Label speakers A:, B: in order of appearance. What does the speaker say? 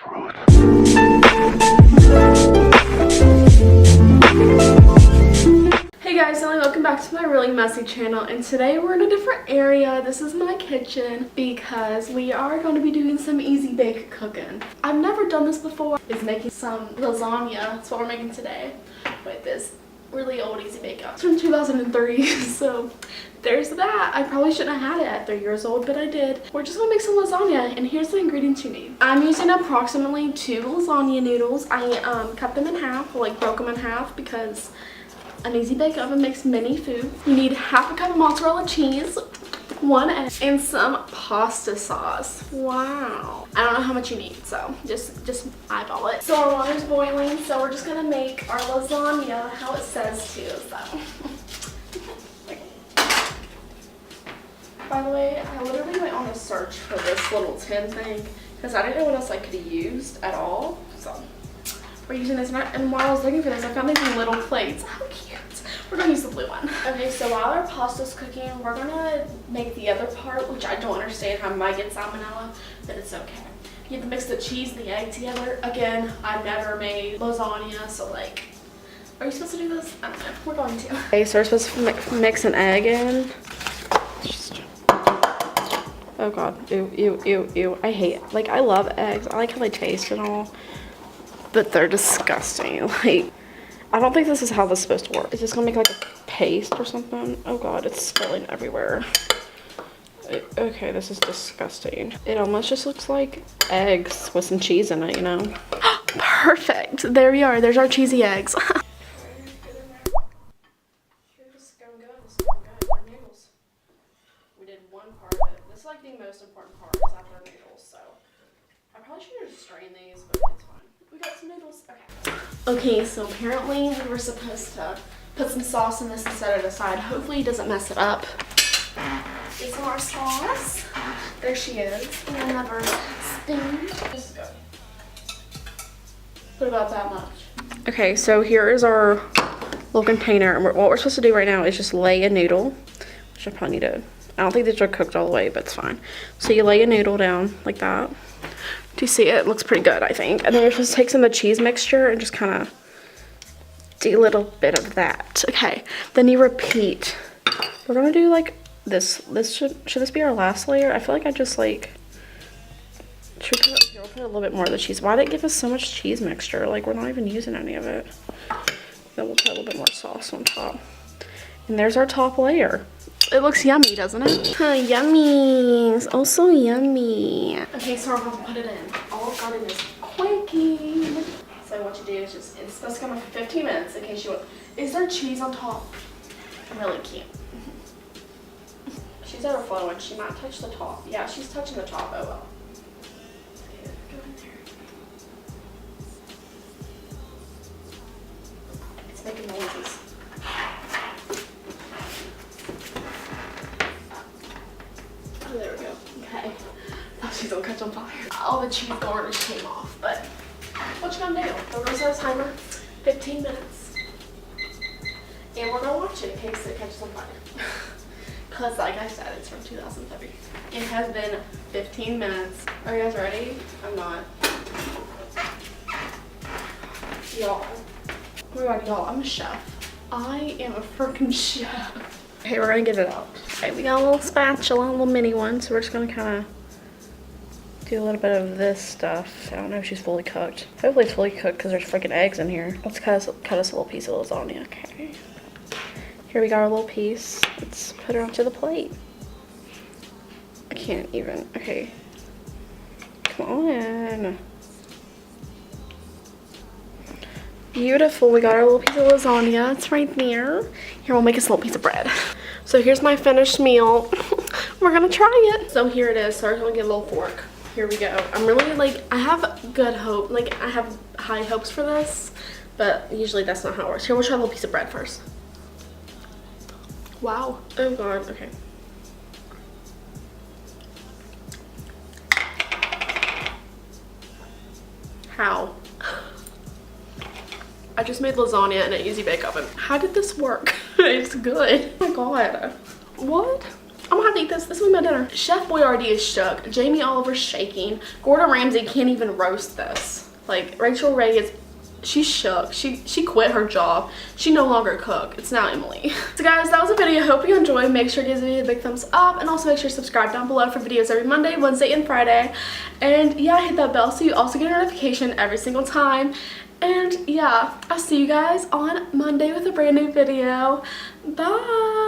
A: Hey guys, welcome back to my really messy channel, and today we're in a different area. This is my kitchen because we are going to be doing some easy bake cooking. I've never done this before. It's making some lasagna. That's what we're making today with this really old easy bake oven. It's from 2003, so there's that. I probably shouldn't have had it at 3 years old, but I did. We're just gonna make some lasagna, and here's the ingredients you need. I'm using approximately 2 lasagna noodles. I cut them in half, like broke them in half, because an easy bake oven makes mini food. You need half a cup of mozzarella cheese, 1 egg, and some pasta sauce. Wow. I don't know how much you need, so just eyeball it. So our water's boiling, so we're just gonna make our lasagna how it says to, so. By the way, I literally went on a search for this little tin thing because I didn't know what else I could have used at all, so we're using this. And while I was looking for this, I found these little plates. How cute. We're gonna use the blue one. Okay, so while our pasta's cooking, we're gonna make the other part, which I don't understand how I might get salmonella, but it's okay. You have to mix the cheese and the egg together. Again, I've never made lasagna, so like, are you supposed to do this? I don't know. We're going to. Okay, so we're supposed to mix an egg in. Oh god, ew, ew, ew, ew. I hate it. Like, I love eggs. I like how they taste and all, but they're disgusting. Like, I don't think this is how this is supposed to work. Is this gonna make like a paste or something? Oh god, it's spilling everywhere. Okay, this is disgusting. It almost just looks like eggs with some cheese in it, you know? Perfect. There we are. There's our cheesy eggs. We did one part of it. This is like the most important part is after noodles, so I probably should have just strained these, but it's fine. We got some noodles. Okay. Okay, so apparently we were supposed to put some sauce in this and set it aside. Hopefully it doesn't mess it up. Is our sauce. There she is. And I have our spoon. Just go. Put about that much. Okay, so here is our little container. And what we're supposed to do right now is just lay a noodle. Which I probably need to. I don't think these are cooked all the way, but it's fine. So you lay a noodle down like that. Do you see it? It looks pretty good, I think. And then we're supposed to take some of the cheese mixture and just kind of do a little bit of that. Okay, then you repeat. We're gonna do like this. Should this be our last layer? I feel like I just like, should we put, here, we'll put a little bit more of the cheese. Why did it give us so much cheese mixture? Like, we're not even using any of it. Then we'll put a little bit more sauce on top. And there's our top layer. It looks yummy, doesn't it? Yummy. It's also yummy. Okay, so we're going to put it in. Olive Garden is quaking. So what you do is just, it's supposed to come in for 15 minutes in case you want. Is there cheese on top? Really cute. She's overflowing. She might touch the top. Yeah, she's touching the top. Oh well. Okay, go in there. It's making noises. Oh, there we go. Okay. Now she's gonna catch on fire. All the cheese garnish came off, but what you gonna do? We're gonna set a timer, 15 minutes. And we're gonna watch it in case it catches on fire. Because like I said, it's from 2003. It has been 15 minutes. Are you guys ready? I'm not. Y'all. Oh my god, y'all, I'm a chef. I am a freaking chef. Okay, we're gonna get it out. Okay, we got a little spatula, a little mini one, so we're just gonna kind of do a little bit of this stuff. I don't know if she's fully cooked. Hopefully it's fully cooked because there's freaking eggs in here. Let's cut us a little piece of lasagna. Okay. Here we got our little piece. Let's put it onto the plate. I can't even. Okay. Come on. Beautiful. We got our little piece of lasagna. It's right there. Here, we'll make us a little piece of bread. So here's my finished meal. We're gonna try it. So here it is. So I'm gonna get a little fork. Here we go. I'm really like, I have good hope. Like, I have high hopes for this, but usually that's not how it works. Here, we'll try a little piece of bread first. Wow. Oh god. Okay. How? I just made lasagna in an easy bake oven. How did this work? It's good. Oh my god. What? I'm gonna have to eat this. This will be my dinner. Chef Boyardee is shook. Jamie Oliver's shaking. Gordon Ramsay can't even roast this. Like, Rachel Ray is, she's shook. She quit her job. She no longer cook. It's now Emilee. So guys, that was the video. Hope you enjoyed. Make sure to give the video a big thumbs up, and also make sure to subscribe down below for videos every Monday, Wednesday, and Friday. And yeah, hit that bell so you also get a notification every single time. And yeah, I'll see you guys on Monday with a brand new video. Bye.